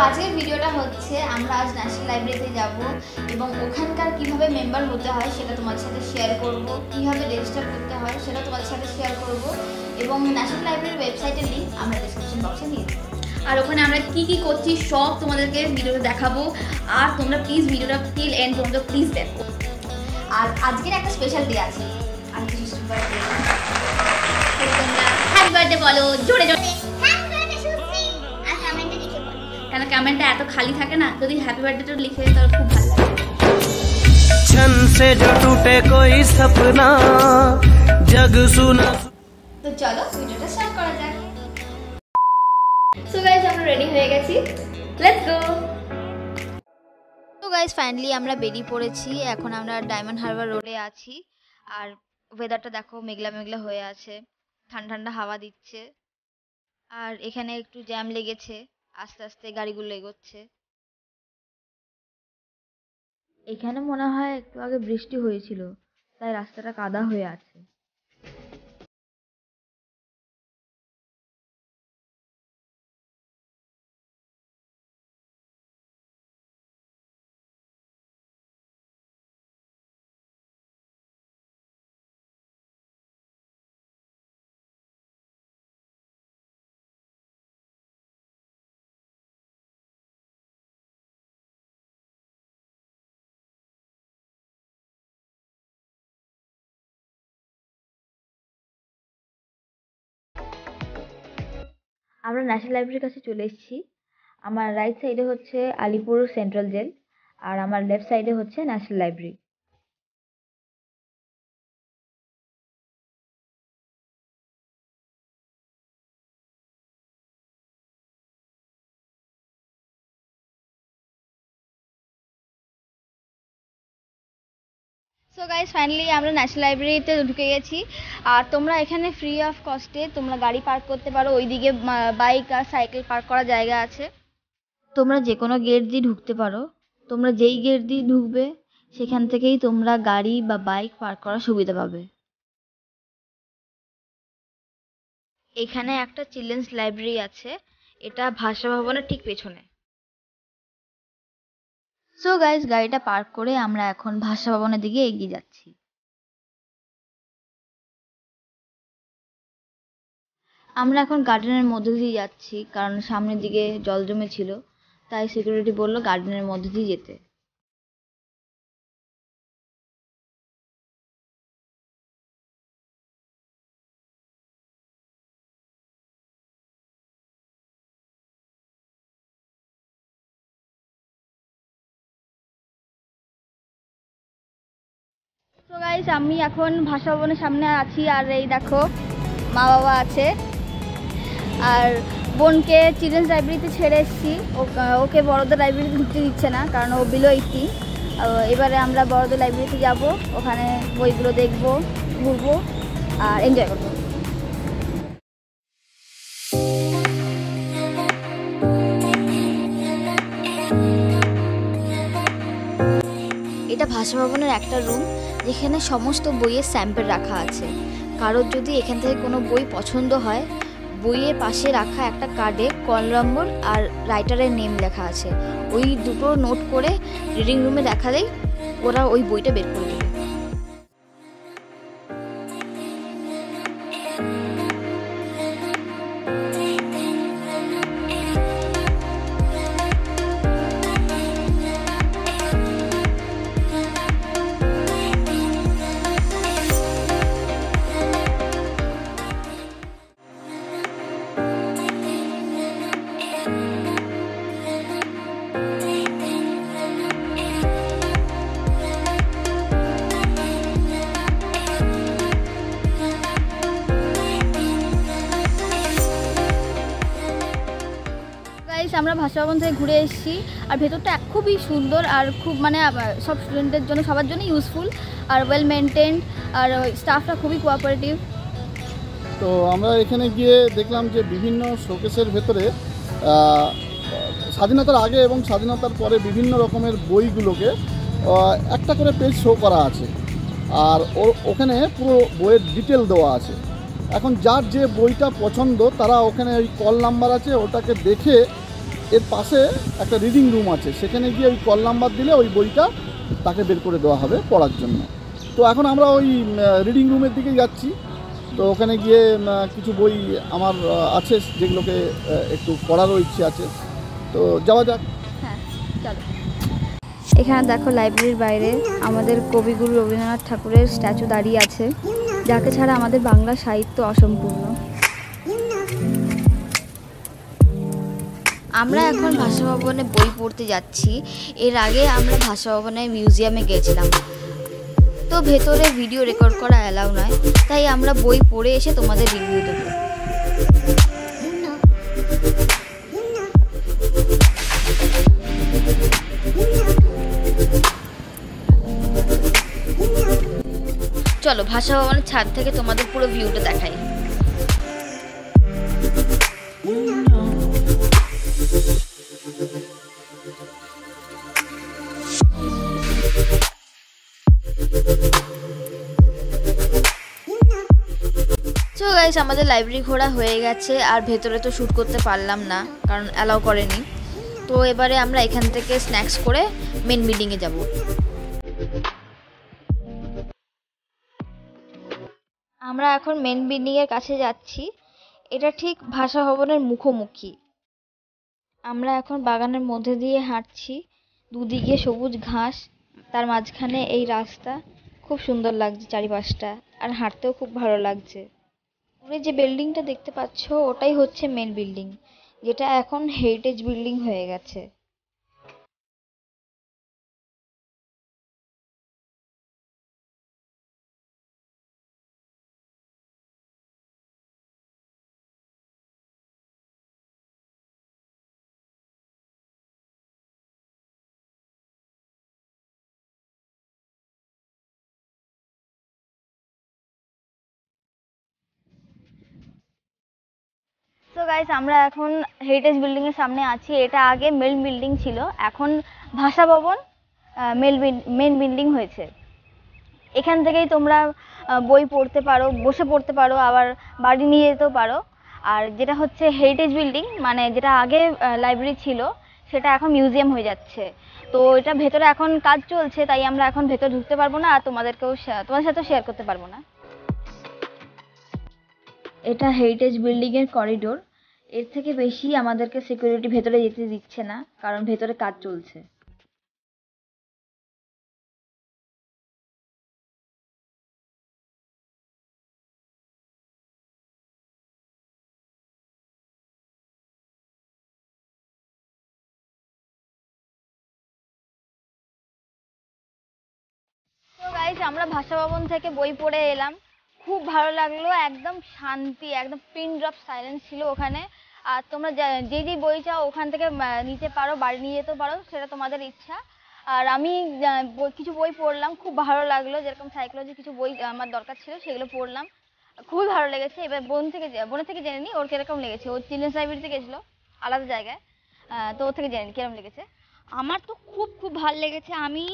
আজকের ভিডিওটা হচ্ছে আমরা আজ ন্যাশনাল লাইব্রেরিতে যাব এবং ওখানকার কিভাবে মেম্বার হতে হয় সেটা তোমাদের সাথে শেয়ার করব, কিভাবে রেজিস্টার করতে হয় সেটা তোমাদের সাথে শেয়ার করব এবং ন্যাশনাল লাইব্রেরির ওয়েবসাইটের লিংক আমরা ডেসক্রিপশন বক্সে দিয়ে দেব। আর ওখানে আমরা কি করছি সব তোমাদেরকে ভিডিওতে দেখাবো। আর তোমরা প্লিজ ভিডিওটা টিল এন্ড তোমরা প্লিজ দেখো। আর আজকের একটা স্পেশাল ডে আছে, আর কিছু বার্থডে, তোমরা হ্যাপি বার্থডে বলো জোরে জোরে। কেন কমেন্টটা এত খালি থাকে না, যদি হ্যাপি বার্থডেটা লিখে তাহলে খুব ভালো লাগে। छन से जो टूटे कोई सपना जग सुना। তো চলো ভিডিওটা স্টার্ট করা যাক। সো গাইস আমরা রেডি হয়ে গেছি, লেটস গো। তো গাইস ফাইনালি আমরা বেরিয়ে পড়েছি। এখন আমরা ডায়মন্ড হারবার রোডে আছি। আর ওয়েদারটা দেখো, মেঘলা মেঘলা হয়ে আছে, ঠান্ডা ঠান্ডা হাওয়া দিচ্ছে। আর এখানে একটু জ্যাম লেগেছে, আস্তে আস্তে গাড়িগুলো এগোচ্ছে। এখানে মনে হয় একটু আগে বৃষ্টি হয়েছিল, তাই রাস্তাটা কাদা হয়ে আছে। আমরা ন্যাশনাল লাইব্রেরির কাছে চলে এসেছি। আমার রাইট সাইডে হচ্ছে আলিপুর সেন্ট্রাল জেল, আর আমার লেফট সাইডে হচ্ছে national library. So guys finally আমরা ন্যাশনাল লাইব্রেরিতে ঢুকে গেছি। আর তোমরা এখানে ফ্রি অফ কস্টে তোমরা গাড়ি পার্ক করতে পারো। ওইদিকে বাইক আর সাইকেল পার্ক করার জায়গা আছে। তোমরা যে কোনো গেট দিয়ে ঢুকতে পারো। তোমরা যেই গেট দিয়ে ঢুকবে সেখান থেকেই তোমরা গাড়ি বা বাইক পার্ক করার সুবিধা পাবে। এখানে একটা চিলড্রেন্স লাইব্রেরি আছে, এটা ভাষা ভবনের ঠিক পেছনে। সো গাইস গাড়িটা পার্ক করে আমরা এখন ভাষা ভবনের দিকে এগিয়ে যাচ্ছি। আমরা এখন গার্ডেনের মধ্যে দিয়ে যাচ্ছি, কারণ সামনের দিকে জল জমে ছিল, তাই সিকিউরিটি বললো গার্ডেনের মধ্যে দিয়ে যেতে। তো গাইস আমি এখন ভাষা ভবনের সামনে আছি। আর এই দেখো মা বাবা আছে, আর বোনকে চিলড্রেন্স লাইব্রেরিতে ছেড়ে এসেছি। ওকে বড়দের লাইব্রেরিতে ঢুকতে দিচ্ছে না, কারণ ও বিলো 18। এবারে আমরা বড়দের লাইব্রেরিতে যাব, ওখানে বইগুলো দেখবো, ঘুরবো আর এনজয় করবো। এটা ভাষা ভবনের একটা রুম, যেখানে সমস্ত বইয়ের স্যাম্পল রাখা আছে। কারোর যদি এখান থেকে কোনো বই পছন্দ হয়, বইয়ের পাশে রাখা একটা কার্ডে কল নম্বর আর রাইটারের নেম লেখা আছে। ওই দুটো নোট করে রিডিং রুমে দেখালেই ওরা ওই বইটা বের করে দেবে। আমরা ভাষা ভবন থেকে ঘুরে এসেছি। আর ভেতরটা খুবই সুন্দর আর খুব মানে সব স্টুডেন্টদের জন্য, সবার জন্য ইউজফুল আর ওয়েল মেনটেন্ড, আর স্টাফরা খুবই কোঅপারেটিভ। তো আমরা এখানে গিয়ে দেখলাম যে বিভিন্ন শোকেসের ভেতরে স্বাধীনতার আগে এবং স্বাধীনতার পরে বিভিন্ন রকমের বইগুলোকে একটা করে পেজ শো করা আছে। আর ওখানে পুরো বইয়ের ডিটেল দেওয়া আছে। এখন যার যে বইটা পছন্দ তারা ওখানে ওই কল নাম্বার আছে, ওটাকে দেখে এর পাশে একটা রিডিং রুম আছে, সেখানে গিয়ে ওই কল নাম্বার দিলে ওই বইটা তাকে বের করে দেওয়া হবে পড়ার জন্য। তো এখন আমরা ওই রিডিং রুমের দিকে যাচ্ছি। তো ওখানে গিয়ে কিছু বই আমার আছে যেগুলোকে একটু পড়ারও ইচ্ছে আছে, তো যাওয়া যাক। হ্যাঁ চলো। এখানে দেখো লাইব্রেরির বাইরে আমাদের কবিগুরু রবীন্দ্রনাথ ঠাকুরের স্ট্যাচু দাঁড়িয়ে আছে, যাকে ছাড়া আমাদের বাংলা সাহিত্য অসম্পূর্ণ। আমরা এখন ভাষা ভবনে বই পড়তে যাচ্ছি। এর আগে আমরা ভাষা ভবনে মিউজিয়ামে গেছিলাম, তো ভেতরে ভিডিও রেকর্ড করা অ্যালাউ নয়, তাই আমরা বই পড়ে এসে তোমাদের রিভিউ দেবো। চলো ভাষা ভবনের ছাদ থেকে তোমাদের পুরো ভিউটা দেখাই। সো গাইস, আমাদের লাইব্রেরি ঘোরা হয়ে গেছে, আর ভেতরে তো শ্যুট করতে পারলাম না কারণ অ্যালাউ করেনি। তো এবারে আমরা এখান থেকে স্ন্যাক্স করে মেন বিল্ডিংয়ে যাব। আমরা এখন মেন বিল্ডিংয়ের কাছে যাচ্ছি, এটা ঠিক ভাষা ভবনের মুখোমুখি। আমরা এখন বাগানের মধ্যে দিয়ে হাঁটছি, দুদিকে সবুজ ঘাস, তার মাঝখানে এই রাস্তা। খুব সুন্দর লাগছে চারিপাশটা, আর হাঁটতেও খুব ভালো লাগছে। দূরে যে বিল্ডিংটা দেখতে পাচ্ছ ওটাই হচ্ছে মেন বিল্ডিং, যেটা এখন হেরিটেজ বিল্ডিং হয়ে গেছে। তো গাইস, আমরা এখন হেরিটেজ বিল্ডিং এর সামনে আছি। এটা আগে মেন বিল্ডিং ছিল, এখন ভাষা ভবন মেন বিল্ডিং হয়েছে। এখান থেকেই তোমরা বই পড়তে পারো, বসে পড়তে পারো, আবার বাড়ি নিয়ে যেতেও পারো। আর যেটা হচ্ছে হেরিটেজ বিল্ডিং, মানে যেটা আগে লাইব্রেরি ছিল, সেটা এখন মিউজিয়াম হয়ে যাচ্ছে। তো এটা ভেতরে এখন কাজ চলছে, তাই আমরা এখন ভেতরে ঢুকতে পারবো না, আর তোমাদের সাথেও শেয়ার করতে পারবো না। এটা হেরিটেজ বিল্ডিং এর করিডোর। এর থেকে বেশি আমাদেরকে সিকিউরিটি ভেতরে যেতে দিচ্ছে না, কারণ ভেতরে কাজ চলছে। তো গাইস, আমরা ভাষা ভবন থেকে বই পড়ে এলাম, খুব ভালো লাগলো। একদম শান্তি, একদম পিন ড্রপ সাইলেন্স ছিল ওখানে। আর তোমরা যে বই চাও ওখান থেকে নিতে পারো, বাড়ি নিয়ে যেতেও পারো, সেটা তোমাদের ইচ্ছা। আর আমি কিছু বই পড়লাম, খুব ভালো লাগলো। যেরকম সাইকোলজি কিছু বই আমার দরকার ছিল, সেগুলো পড়লাম, খুবই ভালো লেগেছে। এবার বোনের থেকে জেনে নিই ওর কিরকম লেগেছে। ও চিলড্রেন্স লাইব্রেরিতে গেছিলো, আলাদা জায়গায়। তো ওর থেকে জেনে নিই কিরকম লেগেছে। আমার তো খুব খুব ভালো লেগেছে। আমি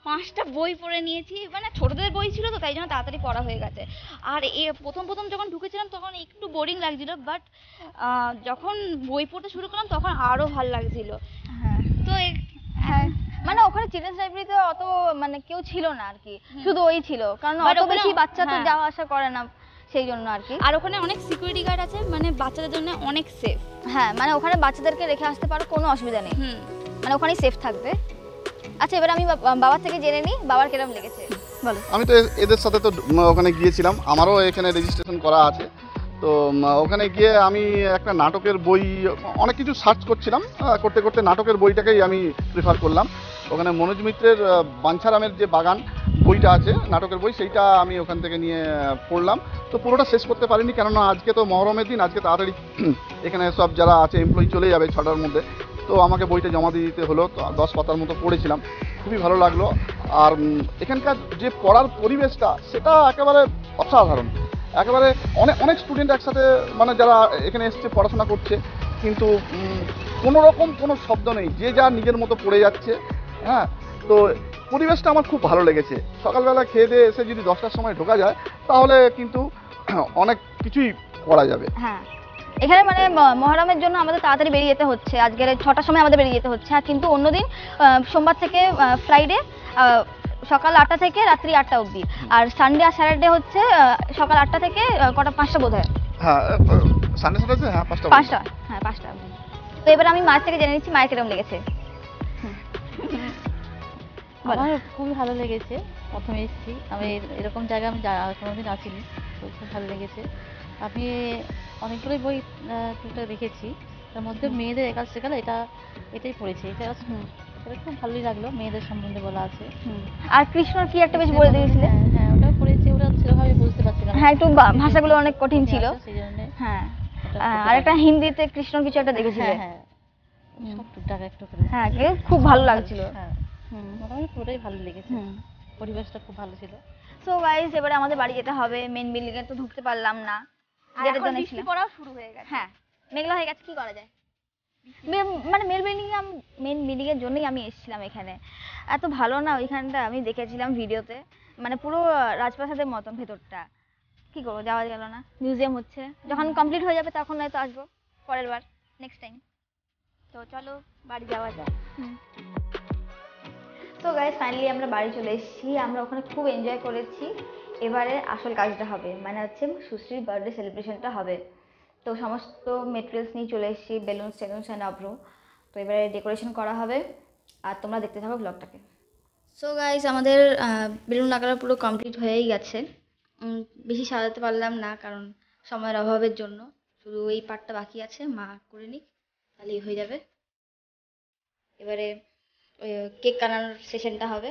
5টা বই পড়ে নিয়েছি, মানে ছোটদের বই ছিল তো তাই জন্য তাড়াতাড়ি পড়া হয়ে গেছে। আর প্রথম যখন ঢুকেছিলাম তখন একটু বোরিং লাগছিল, বাট যখন বই পড়তে শুরু করলাম তখন আরও ভালো লাগছিল। হ্যাঁ, তো হ্যাঁ, মানে ওখানে চিলড্রেন্স লাইব্রেরিতে অত মানে কেউ ছিল না আর কি, শুধু ওই ছিল, কারণ But অত ওখানে বেশি বাচ্চা তো হ্যাঁ। যাওয়া আসা করে না, সেই জন্য আর কি। আর ওখানে অনেক সিকিউরিটি গার্ড আছে, মানে বাচ্চাদের জন্য অনেক সেফ। হ্যাঁ, মানে ওখানে বাচ্চাদেরকে রেখে আসতে পারো, কোনো অসুবিধা নেই, মানে ওখানেই সেফ থাকবে। আচ্ছা, এবার আমি বাবার থেকে জেনে নিই বাবার কিরকম লেগেছে, বলো। আমি তো এদের সাথে তো ওখানে গিয়েছিলাম, আমারও এখানে রেজিস্ট্রেশন করা আছে। তো ওখানে গিয়ে আমি একটা নাটকের বই অনেক কিছু সার্চ করছিলাম, করতে করতে নাটকের বইটাকেই আমি প্রেফার করলাম। ওখানে মনোজ মিত্রের বাঞ্ছারামের যে বাগান বইটা আছে, নাটকের বই, সেইটা আমি ওখান থেকে নিয়ে পড়লাম। তো পুরোটা শেষ করতে পারিনি, কেননা আজকে তো মহরমের দিন, আজকে তাড়াতাড়ি এখানে সব যারা আছে এমপ্লয়ি চলে যাবে 6টার মধ্যে। তো আমাকে বইটা জমা দিয়ে দিতে হলো, তো 10 পাতার মতো পড়েছিলাম, খুবই ভালো লাগলো। আর এখানকার যে পড়ার পরিবেশটা সেটা একেবারে অসাধারণ। একেবারে অনেক স্টুডেন্ট একসাথে, মানে যারা এখানে এসছে পড়াশোনা করছে, কিন্তু কোনো রকম কোনো শব্দ নেই, যে যা নিজের মতো পড়ে যাচ্ছে। হ্যাঁ, তো পরিবেশটা আমার খুব ভালো লেগেছে। সকালবেলা খেয়ে দিয়ে এসে যদি 10টার সময় ঢোকা যায় তাহলে কিন্তু অনেক কিছুই করা যাবে। হ্যাঁ, এখানে মানে মহরমের জন্য আমাদের তাড়াতাড়ি বেরিয়ে যেতে হচ্ছে, আজকের 6টার সময় আমাদের বেরিয়ে যেতে হচ্ছে। আর কিন্তু অন্যদিন সোমবার থেকে ফ্রাইডে সকাল 8টা থেকে রাত্রি 8টা অবধি, আর সানডে আর স্যাটারডে হচ্ছে সকাল 8টা থেকে কটা 5টা বোধ হয়। হ্যাঁ সানডে স্যাটারডে হ্যাঁ 5টা। হ্যাঁ 5টা অবধি। তো এবার আমি মায়ের থেকে জেনে নিচ্ছি মায়ের কিরকম লেগেছে। আমার খুবই ভালো লেগেছে, প্রথমে এসেছি আমি এরকম জায়গা আমি কোনোদিন আসিনি, তো খুব ভালো লেগেছে। আমি অনেকগুলোই বই টুকটাক দেখেছি, তার মধ্যে মেয়েদের একাল সেকাল এটাই পড়েছি, এটা খুব ভালোই লাগলো, মেয়েদের সম্বন্ধে বলা আছে। আর কৃষ্ণর কি একটা বেশ বলে দিয়েছিলে? হ্যাঁ ওটাও পড়েছি, ওটা সেভাবে বুঝতে পারছিলাম। হ্যাঁ একটু ভাষাগুলো অনেক কঠিন ছিল সেই জন্য। হ্যাঁ আর একটা হিন্দিতে কৃষ্ণর কিছু একটা দেখেছিলে? হ্যাঁ সব টুকটাক একটু করে। হ্যাঁ খুব ভালো লাগছিল। হ্যাঁ মোটামুটি পুরোটাই ভালো লেগেছে, পরিবেশটা খুব ভালো ছিল। সো গাইস এবারে আমাদের বাড়ি যেতে হবে, মেন বিল্ডিং এ তো ঢুকতে পারলাম না, যেটার জন্য বৃষ্টি পড়াও শুরু হয়ে গেছে। হ্যাঁ মেঘলা হয়ে গেছে, কি করা যায়। মানে মেন বিল্ডিং এর জন্যই আমি এসেছিলাম এখানে, এত ভালো না ওইখানটা, আমি দেখেছিলাম ভিডিওতে, মানে পুরো রাজপ্রাসাদের মতন ভেতরটা। কি করবো, যাওয়া গেল না, মিউজিয়াম হচ্ছে, যখন কমপ্লিট হয়ে যাবে তখন হয়তো আসবো পরের বার, নেক্সট টাইম। তো চলো বাড়ি যাওয়া যায়। তো গাইস ফাইনালি আমরা বাড়ি চলে এসেছি, আমরা ওখানে খুব এনজয় করেছি। এবারে আসল কাজটা হবে, মানে হচ্ছে সুশ্রীর বার্থডে সেলিব্রেশনটা হবে। তো সমস্ত মেটেরিয়ালস নিয়ে চলে এসেছি, বেলুনস টেলুনস অ্যান্ড আব্রো। তো এবারে ডেকোরেশন করা হবে, আর তোমরা দেখতে থাকো ব্লগটাকে। সো গাইস আমাদের বেলুন লাগানো পুরো কমপ্লিট হয়েই গেছে, বেশি সাজাতে পারলাম না কারণ সময়ের অভাবের জন্য, শুধু এই পার্টটা বাকি আছে, মা করে নিক তাহলেই হয়ে যাবে। এবারে কেক কাটানোর সেশনটা হবে।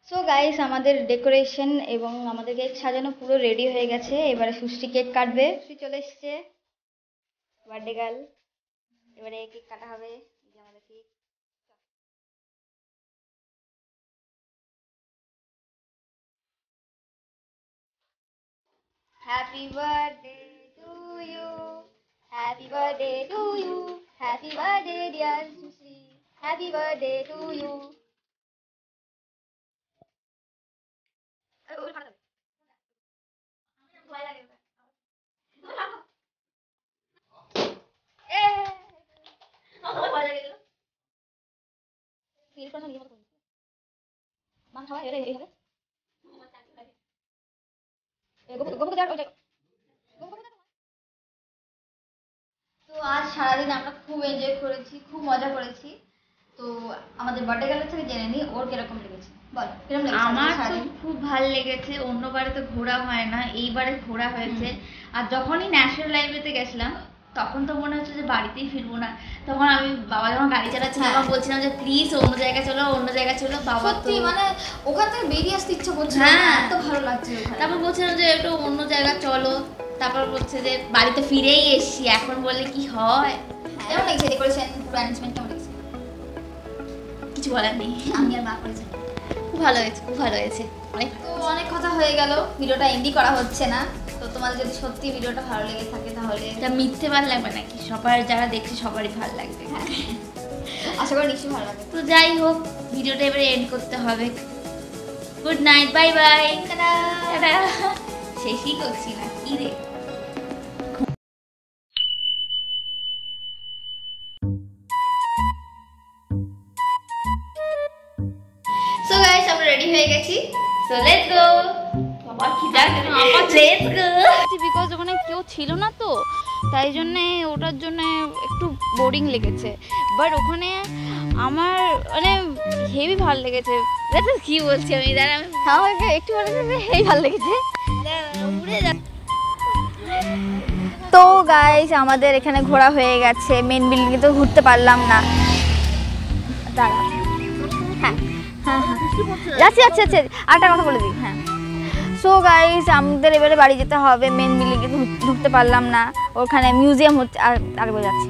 সো গাইস আমাদের ডেকোরেশন এবং আমাদের কেক সাজানো পুরো রেডি হয়ে গেছে, এবারে সুশ্রী কেক কাটবে। সুশ্রী চলে এসছে, বার্থডে গার্ল। এবারে কেক কাটা হবে, এই যে আমাদের cake. Happy birthday to you, happy birthday to you, happy birthday dear Sushri, happy birthday to you. তো আজ সারাদিন আমরা খুব এনজয় করেছি, খুব মজা করেছি। তো আমাদের বার্থডে গার্লের থেকে জেনে নিই ওর কিরকম লেগেছে, বল কিরকম লেগেছে। আমার তো খুব ভালো লেগেছে, অন্যবারে তো ঘোরা হয় না, এইবারে ঘোরা হয়েছে। আর যখনই ন্যাশনাল লাইব্রেরিতে গেছিলাম তখন তো মনে হচ্ছে যে বাড়িতেই ফিরবো না, তখন আমি বাবা যখন গাড়ি চালাচ্ছিল তখন বলছিলাম যে প্লিজ অন্য জায়গায় চলো, অন্য জায়গায় চলো। বাবা তো মানে ওখান থেকে বেরিয়ে আসতে ইচ্ছা করছে, হ্যাঁ এত ভালো লাগছে। তারপর বলছিলাম যে একটু অন্য জায়গায় চলো, তারপর বলছে যে বাড়িতে ফিরেই এসছি, এখন বললে কি হয়। কেমন লাগছে ডেকোরেশন পুরো অ্যারেঞ্জমেন্ট, কেমন লাগছে? কিছু বলার নেই, আমি আর মা করেছি, খুব ভালো হয়েছে, খুব ভালো হয়েছে। তো অনেক কথা হয়ে গেল, ভিডিওটা এন্ডই করা হচ্ছে না। তো তোমাদের যদি সত্যি ভিডিওটা ভালো লেগে থাকে তাহলে এটা মিথ্যে ভালো লাগবে নাকি, সবার যারা দেখছে সবারই ভালো লাগবে। আশা করি নিশ্চয়ই ভালো লাগবে। তো যাই হোক ভিডিওটা এবারে এন্ড করতে হবে। Good night, bye bye, tata. শেষই করছি না কি রে। সো গাইস আমরা রেডি হয়ে গেছি, সো লেটস গো। বাবা কি জানি, লেটস গো। বিকজ ওখানে কেউ ছিল না, তো তাই জন্যে ওটার জন্য একটু বোরিং লেগেছে, বাট ওখানে আমার মানে হেভি ভালো লেগেছে। কি বলছি আমি, দাঁড়া আমাকে একটু হেভি ভালো লেগেছে। তো গাইস আমাদের এখানে ঘোরা হয়ে গেছে, মেন বিল্ডিংয়ে তো ঘুরতে পারলাম না। দাঁড়া, হ্যাঁ হ্যাঁ হ্যাঁ যাচ্ছি আচ্ছা আচ্ছা আরেকটা কথা বলে দিই। হ্যাঁ সো গাইস আমাদের এবারে বাড়ি যেতে হবে, মেন বিল্ডিংয়ে ঢুকতে পারলাম না, ওখানে মিউজিয়াম হচ্ছে, আর আরেকবার যাচ্ছি।